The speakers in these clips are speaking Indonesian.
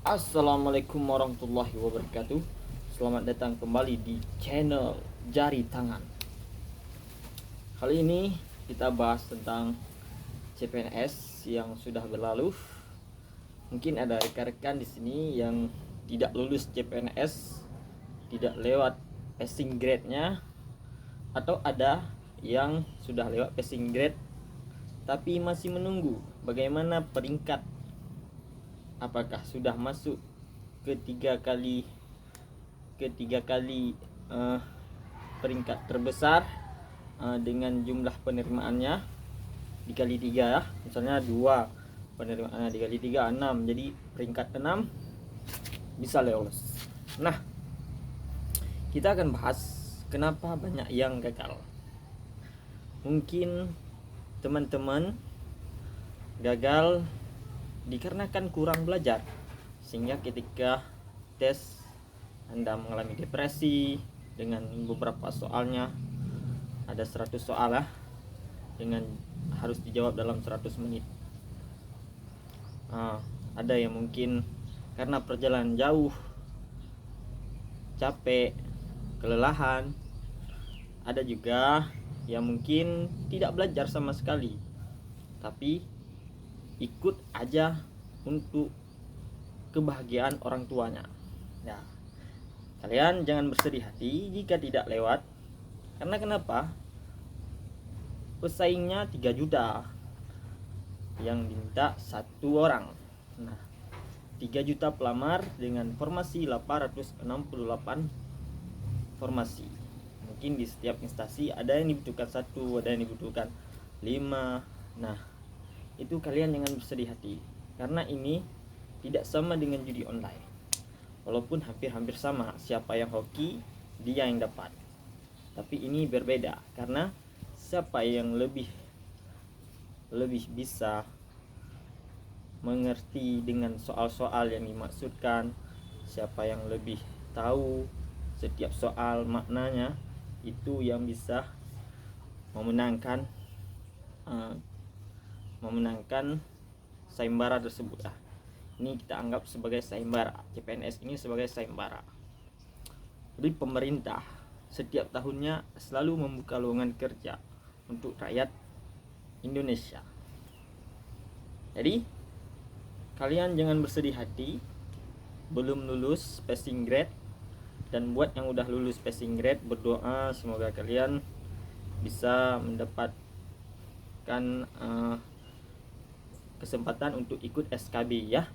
Assalamualaikum warahmatullahi wabarakatuh. Selamat datang kembali di channel Jari Tangan. Kali ini kita bahas tentang CPNS yang sudah berlalu. Mungkin ada rekan-rekan di sini yang tidak lulus CPNS, tidak lewat passing grade-nya, atau ada yang sudah lewat passing grade tapi masih menunggu bagaimana peringkat, apakah sudah masuk ketiga kali peringkat terbesar dengan jumlah penerimaannya dikali 3 ya. Misalnya 2 penerimaannya dikali 3 6, jadi peringkat 6 bisa lolos. Nah, kita akan bahas kenapa banyak yang gagal. Mungkin teman-teman gagal dikarenakan kurang belajar, sehingga ketika tes Anda mengalami depresi dengan beberapa soalnya, ada 100 soal lah, dengan harus dijawab dalam 100 menit. Ada yang mungkin karena perjalanan jauh, capek, kelelahan. Ada juga yang mungkin tidak belajar sama sekali, tapi ikut aja untuk kebahagiaan orang tuanya. Nah, kalian jangan bersedih hati jika tidak lewat. Karena kenapa? Pesaingnya 3 juta, yang diminta 1 orang. Nah, 3 juta pelamar dengan formasi 868 formasi. Mungkin di setiap instansi ada yang dibutuhkan 1, ada yang dibutuhkan 5. Nah, itu kalian jangan bersedih hati, karena ini tidak sama dengan judi online. Walaupun hampir-hampir sama, siapa yang hoki dia yang dapat. Tapi ini berbeda, karena siapa yang lebih bisa mengerti dengan soal-soal yang dimaksudkan, siapa yang lebih tahu setiap soal maknanya, itu yang bisa memenangkan sayembara tersebut. Ini kita anggap sebagai sayembara. CPNS ini sebagai sayembara. Jadi pemerintah setiap tahunnya selalu membuka lowongan kerja untuk rakyat Indonesia. Jadi kalian jangan bersedih hati belum lulus passing grade, dan buat yang udah lulus passing grade, berdoa semoga kalian bisa mendapatkan kesempatan untuk ikut SKB ya.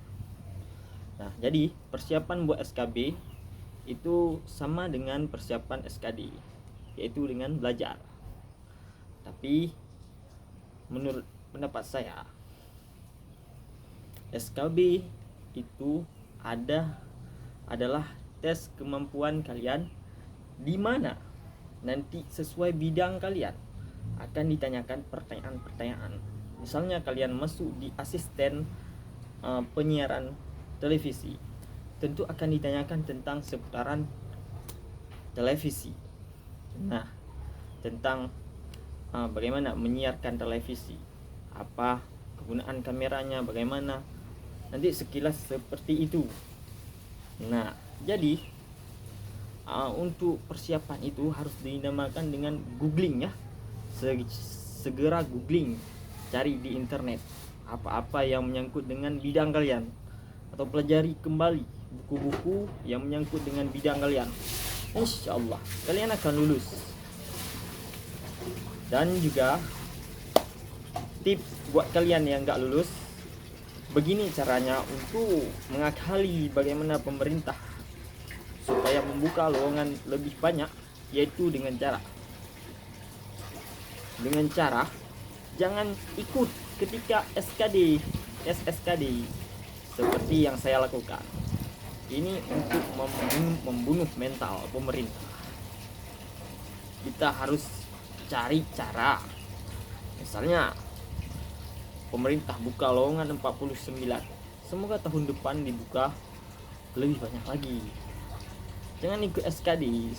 Nah, jadi persiapan buat SKB itu sama dengan persiapan SKD, yaitu dengan belajar. Tapi menurut pendapat saya, SKB itu adalah tes kemampuan kalian, di mana nanti sesuai bidang kalian akan ditanyakan pertanyaan-pertanyaan. Misalnya kalian masuk di asisten penyiaran televisi, tentu akan ditanyakan tentang seputaran televisi. Nah, tentang bagaimana menyiarkan televisi, apa kegunaan kameranya, bagaimana, nanti sekilas seperti itu. Nah, jadi untuk persiapan itu harus dinamakan dengan googling ya. Segera googling, cari di internet apa-apa yang menyangkut dengan bidang kalian, atau pelajari kembali buku-buku yang menyangkut dengan bidang kalian. Insya Allah kalian akan lulus. Dan juga tips buat kalian yang gak lulus, begini caranya untuk mengakali bagaimana pemerintah supaya membuka lowongan lebih banyak, yaitu dengan cara jangan ikut ketika SKD seperti yang saya lakukan. Ini untuk membunuh mental pemerintah. Kita harus cari cara. Misalnya pemerintah buka lowongan 49, semoga tahun depan dibuka lebih banyak lagi. Jangan ikut SKD.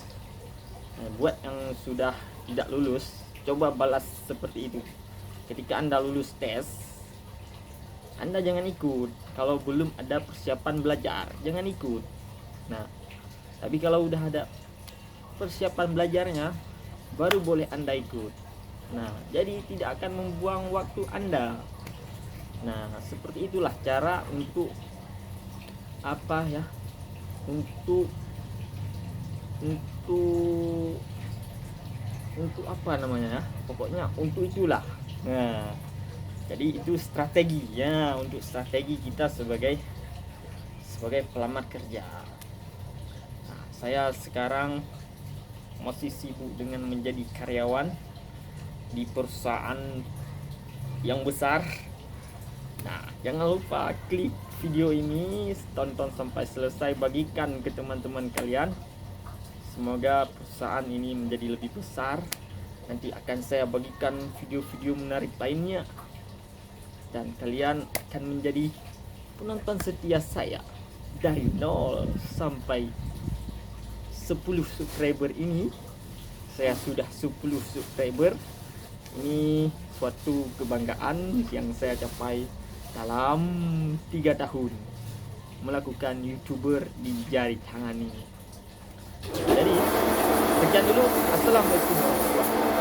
Buat yang sudah tidak lulus, coba balas seperti itu. Ketika Anda lulus tes, Anda jangan ikut, kalau belum ada persiapan belajar jangan ikut. Nah, tapi kalau udah ada persiapan belajarnya baru boleh Anda ikut. Nah, jadi tidak akan membuang waktu Anda. Nah, seperti itulah cara untuk apa ya? Untuk apa namanya ya? Pokoknya untuk itulah. Nah, jadi itu strategi ya, untuk strategi kita sebagai pelamar kerja. Nah, saya sekarang masih sibuk dengan menjadi karyawan di perusahaan yang besar. Nah, jangan lupa klik video ini, tonton sampai selesai, bagikan ke teman-teman kalian. Semoga perusahaan ini menjadi lebih besar. Nanti akan saya bagikan video-video menarik lainnya, dan kalian akan menjadi penonton setia saya. Dari 0 sampai 10 subscriber ini, saya sudah 10 subscriber. Ini suatu kebanggaan yang saya capai dalam 3 tahun melakukan YouTuber di jari tangan ini. Jadi sekian dulu. Assalamualaikum warahmatullahi wabarakatuh.